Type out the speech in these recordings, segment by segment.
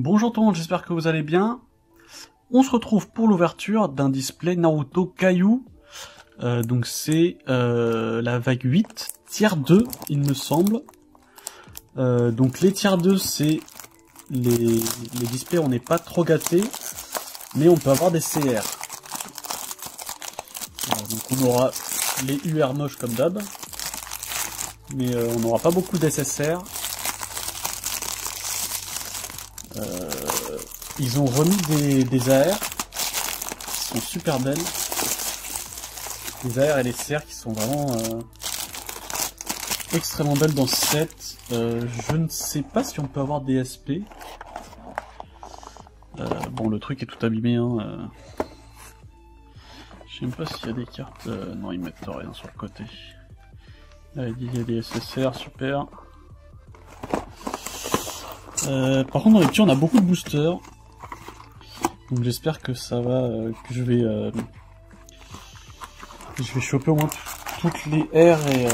Bonjour tout le monde, j'espère que vous allez bien. On se retrouve pour l'ouverture d'un display Naruto Kaiju. Donc c'est la vague 8, tiers 2, il me semble. Donc les tiers 2, c'est les displays, on n'est pas trop gâtés, mais on peut avoir des CR. Donc on aura les UR moches comme d'hab, mais on n'aura pas beaucoup d'SSR. Ils ont remis des AR qui sont super belles. Les AR et les CR qui sont vraiment extrêmement belles dans ce set. Je ne sais pas si on peut avoir des SP. Bon, le truc est tout abîmé. Hein, Je sais même pas s'il y a des cartes. Non, ils mettent rien sur le côté. Là, il y a des SSR, super. Par contre, dans les petits, on a beaucoup de boosters. Donc j'espère que ça va, que je vais choper au moins toutes les R et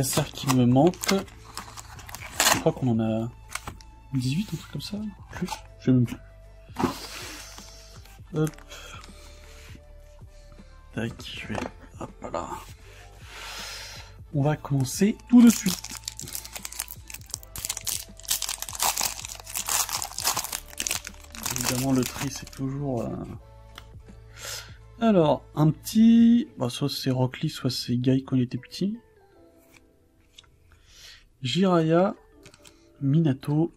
SR qui me manquent. Je crois qu'on en a 18, un truc comme ça. Plus, je sais même plus. Hop. Tac, je vais, hop là. On va commencer tout de suite. Évidemment, le tri, c'est toujours... Alors, un petit... Bah, soit c'est Rock Lee, soit c'est Guy quand il était petit. Jiraiya, Minato,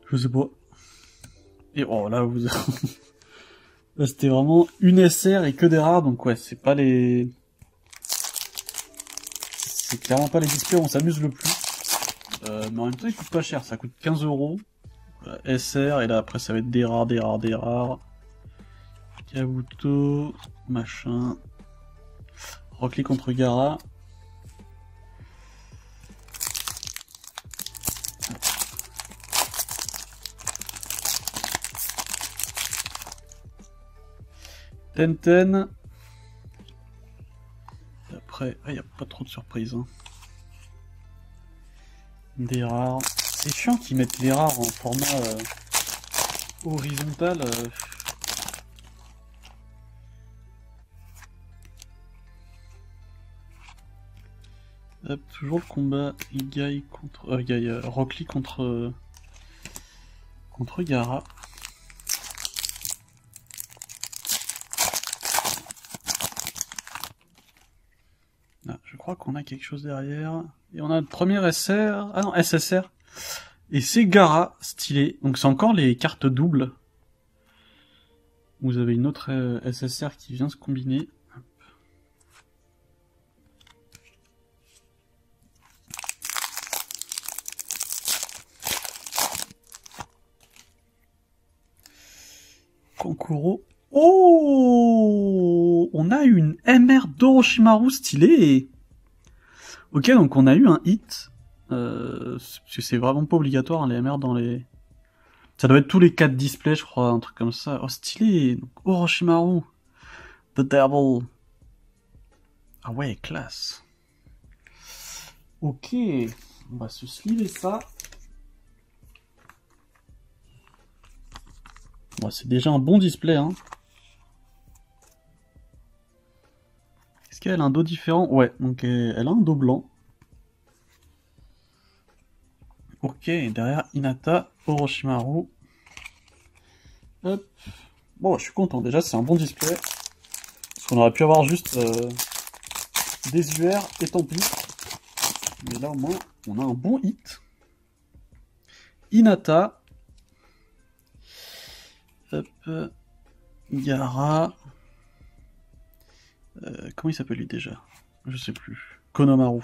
je sais pas. Et oh là, vous... là, c'était vraiment une SR et que des rares, donc ouais, c'est pas les... C'est clairement pas les displays où on s'amuse le plus. Mais en même temps, il coûte pas cher, ça coûte 15 €. SR, et là après ça va être des rares. Kabuto, machin. Rock Lee contre Gaara. Tenten. Après, il n'y a pas trop de surprises. Hein. Des rares. C'est chiant qu'ils mettent les rares en format horizontal. Hop, toujours le combat Guy contre Rock Lee contre Gaara. Ah, je crois qu'on a quelque chose derrière. Et on a le premier SR. Ah non, SSR. Et c'est Gaara, stylé. Donc c'est encore les cartes doubles. Vous avez une autre SSR qui vient se combiner. Hop. Kankuro. Oh, on a une MR d'Orochimaru stylée. Ok, donc on a eu un hit. Parce que c'est vraiment pas obligatoire, hein, les MR dans les... Ça doit être tous les 4 displays, je crois, un truc comme ça. Oh, stylé. Donc, Orochimaru. The Devil. Ah ouais, classe. Ok. On va se sliver ça. Bon, c'est déjà un bon display, hein. Est-ce qu'elle a un dos différent? Ouais, donc elle a un dos blanc. Ok, derrière Hinata, Orochimaru. Hop. Bon, je suis content, déjà c'est un bon display. Parce qu'on aurait pu avoir juste des UR et tant pis. Mais là au moins, on a un bon hit. Hinata. Hop. Gaara. Comment il s'appelle lui déjà? Je sais plus. Konomaru.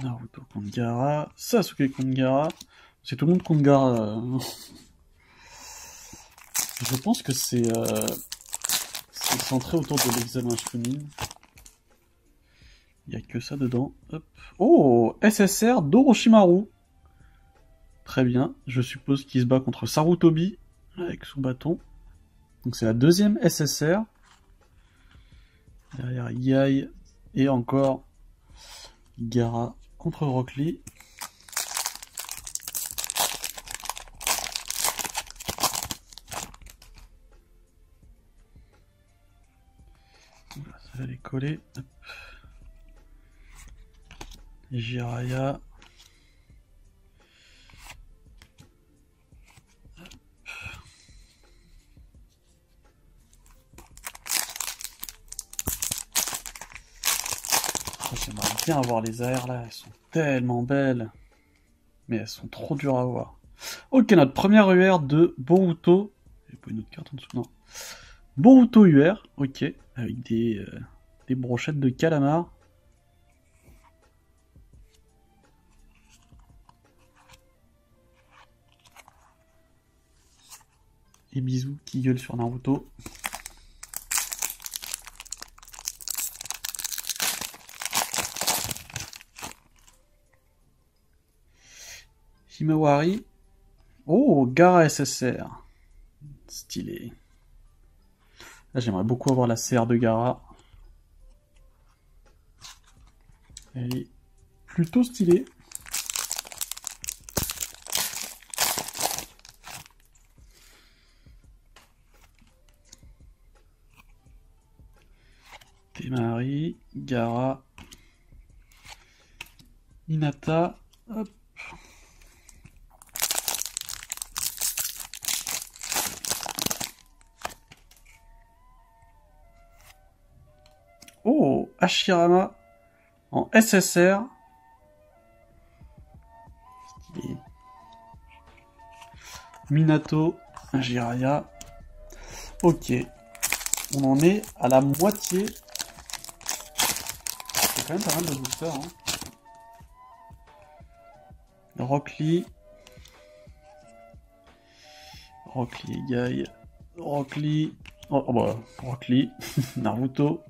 Naruto contre Gaara. Sasuke contre Gaara. C'est tout le monde contre Gaara. Je pense que c'est centré autour de l'examen Chunin. Il n'y a que ça dedans. Hop. Oh, SSR d'Orochimaru. Très bien. Je suppose qu'il se bat contre Sarutobi avec son bâton. Donc c'est la deuxième SSR. Derrière Yai et encore Gaara contre Rock Lee. Voilà, ça va les coller. Hop. Jiraiya. J'aimerais bien avoir les AR là, elles sont tellement belles. Mais elles sont trop dures à avoir. Ok, notre première UR de Boruto. J'ai pas une autre carte en dessous, non. Boruto UR, ok. Avec des brochettes de calamar. Et bisous qui gueule sur Naruto. Himawari. Oh, Gaara SSR. Stylé. Là, j'aimerais beaucoup avoir la CR de Gaara. Elle est plutôt stylée. Temari, Gaara, Hinata. Hop. Oh, Hashirama en SSR. Stylé. Minato, Jiraiya. Ok. On en est à la moitié. C'est quand même pas mal de boosters. Hein. Rock Lee. Rock Lee Guy. Rock Lee. Oh bah, Rock Lee. Naruto.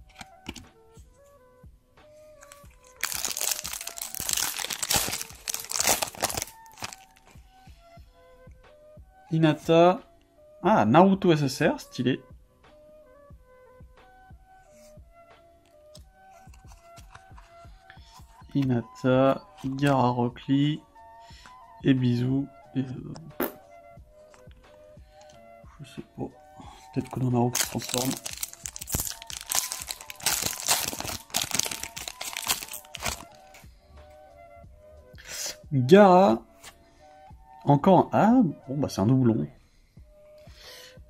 Hinata. Ah, Naruto SSR, stylé. Hinata, Gaara Rock Lee, et bisous. Et je sais pas. Peut-être que Naruto se transforme. Gaara. Encore un. Ah, bon, bah c'est un doublon.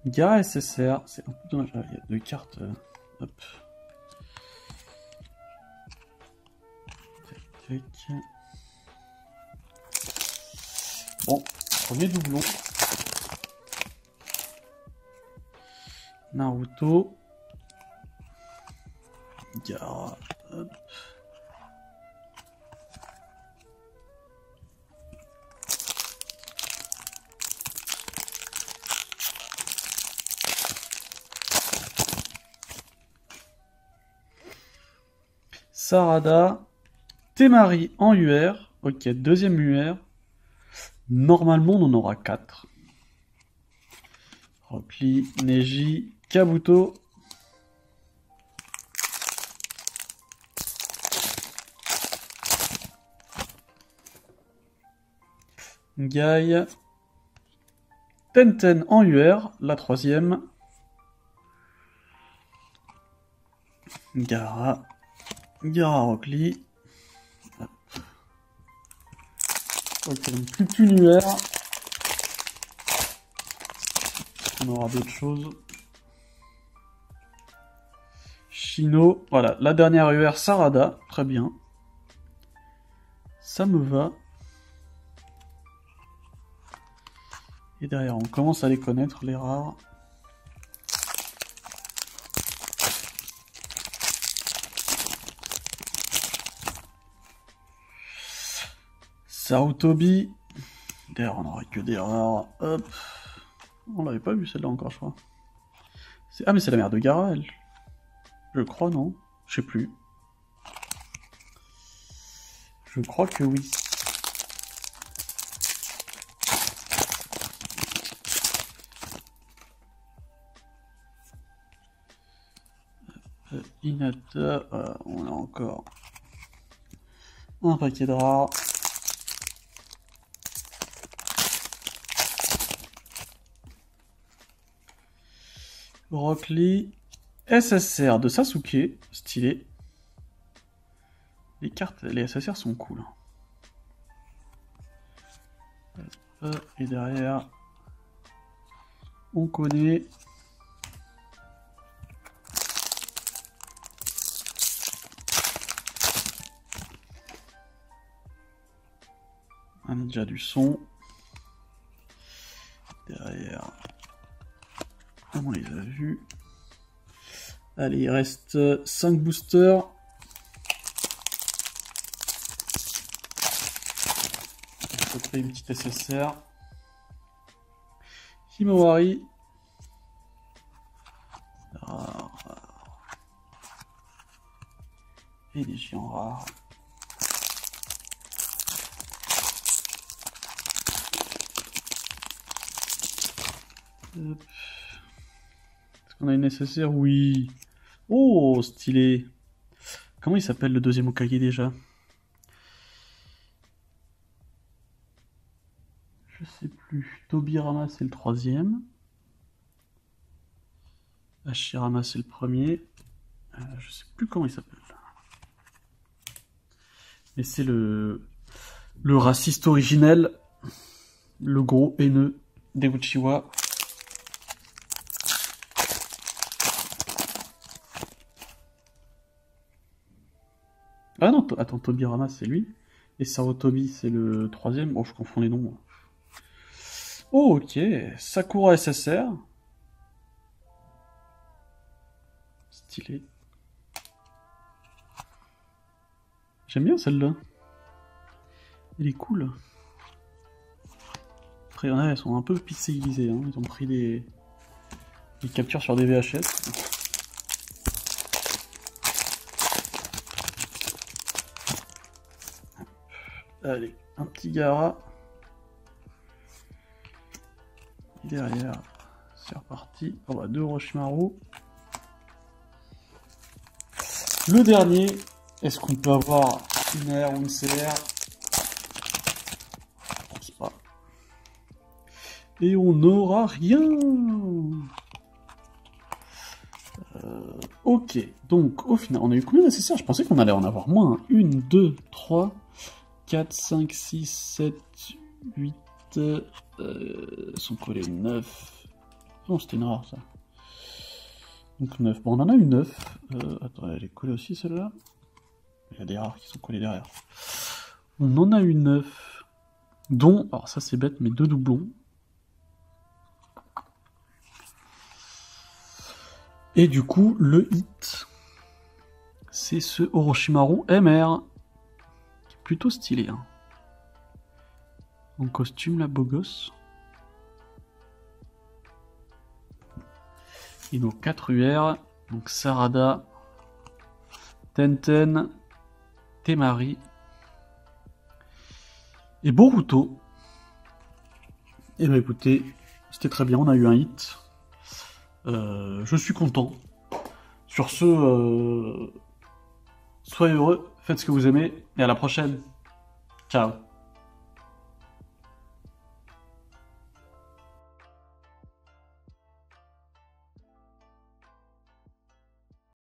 Gaara SSR. C'est un peu dommage. Il y a deux cartes. Hop. Bon, premier doublon. Naruto. Gaara. Hop. Sarada. Temari en UR. Ok, deuxième UR. Normalement, on en aura 4. Rock Lee, Neji, Kabuto. Guy. Tenten en UR, la troisième. Gaara. Gaara Rock Lee. Ok, donc plus qu'une UR. On aura d'autres choses. Shino. Voilà, la dernière UR Sarada. Très bien. Ça me va. Et derrière, on commence à les connaître, les rares. Sarutobi. D'ailleurs, on n'aura que des rares. Hop. On l'avait pas vu celle-là encore, je crois. Ah, mais c'est la mère de Gaara, elle. Je crois, non? Je sais plus. Je crois que oui. Hinata, on a encore un paquet de rares. Rock Lee, SSR de Sasuke, stylé. Les cartes, les SSR sont cool. Et derrière, on connaît on a déjà du son. Derrière, on les a vus. Allez, il reste 5 boosters. On peut créer une petite SSR. Himawari. Et des géants rares. Est-ce qu'on a une SSR? Oui. Oh, stylé. Comment il s'appelle le deuxième Hokage déjà? Je sais plus. Tobirama c'est le troisième. Hashirama c'est le premier. Je sais plus comment il s'appelle. Mais c'est le raciste originel. Le gros haineux des Uchiwa. Ah non, attends, Tobirama c'est lui. Et Sarutobi c'est le troisième. Oh, je confonds les noms. Oh, ok. Sakura SSR. Stylé. J'aime bien celle-là. Elle est cool. Après, il y en a, elles sont un peu pixelisées. Hein. Ils ont pris des captures sur des VHS. Allez, un petit Gaara. Et derrière, c'est reparti. Oh bah, 2 Orochimaru. Le dernier, est-ce qu'on peut avoir une R ou une CR? Je pense pas. Et on n'aura rien. Ok, donc au final, on a eu combien d'SSR? Je pensais qu'on allait en avoir moins. 1, 2, 3, 4, 5, 6, 7, 8... sont collés 9. Non, c'était une rare ça. Donc 9. Bon, on en a eu 9. Attends, elle est collée aussi celle-là. Il y a des rares qui sont collés derrière. On en a eu 9. Dont, alors ça c'est bête, mais 2 doublons. Et du coup, le hit, c'est ce Orochimaru MR. Qui est plutôt stylé. Hein. En costume, la beau gosse. Et nos 4 UR, donc Sarada, Tenten, Temari et Boruto. Et bah écoutez, c'était très bien, on a eu un hit. Je suis content. Sur ce, soyez heureux, faites ce que vous aimez, et à la prochaine. Ciao.